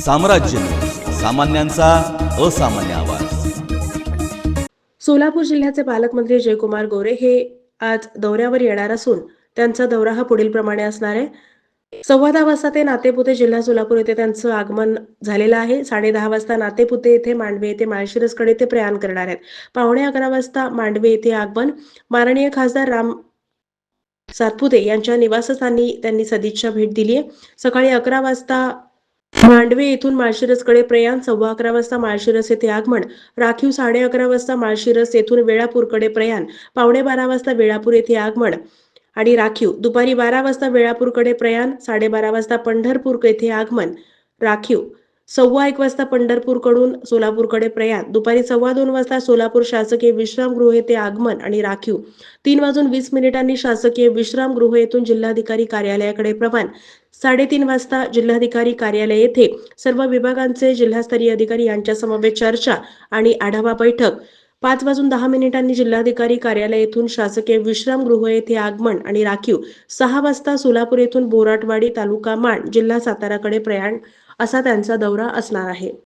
साम्राज्य न्यूज, सामान्यांचा असामान्य आवाज। सोलापूर जिल्ह्याचे पालकमंत्री जयकुमार गोरे हे आज दौऱ्यावर येणार असून त्यांचा दौरा हा पुढील प्रमाणे असणार आहे। 10:15 वाजता ते नातेपुते जिल्हा सोलापूर येथे त्यांचं आगमन झालेलं आहे। 10:30 वाजता नातेपुते येथे मांडवे येथे माळशिरसकडे ते प्रयाण करणार आहेत। 11:15 वाजता मांडवे येथे आगमन। माननीय खासदार राम सातपुते यांच्या निवासस्थानी त्यांनी सदिच्छा भेट दिली आहे। सकाळी 11 वाजता मांडवे येथून माळशिरसकडे प्रयाण, 11:15 वाजता माळशिरस येथे आगमन, राखीव 11:30 वाजता माळशिरस येथून वेळापूरकडे प्रयाण, 11:15 वाजता वेळापूर येथे आगमन आणि राखीव, दुपारी 12 वाजता वेळापूरकडे प्रयाण, 12:30 वाजता पंढरपूर येथे आगमन, राखीव, 1:15 वाजता पंढरपूरकडून सोलापूरकडे प्रयाण, दुपारी 2:15 वाजता सोलापूर शासकीय विश्रामगृह येथे आगमन आणि राखीव, 3:20 शासकीय विश्रामगृह येथून जिल्हाधिकारी कार्यालयाकडे प्रवान, 3:30 वाजता जिल्हाधिकारी कार्यालय येथे सर्व विभागांचे जिल्हास्तरीय अधिकारी यांच्या समवेत चर्चा आणि आढावा बैठक। 5:10 जिल्हाधिकारी कार्यालय येथून शासकीय विश्रामगृह येथे आगमन आणि राखीव, 6 वाजता सोलापूर येथून बोराटवाडी तालुका माण जिल्हा साताराकडे प्रयाण असा त्यांचा दौरा असणार आहे।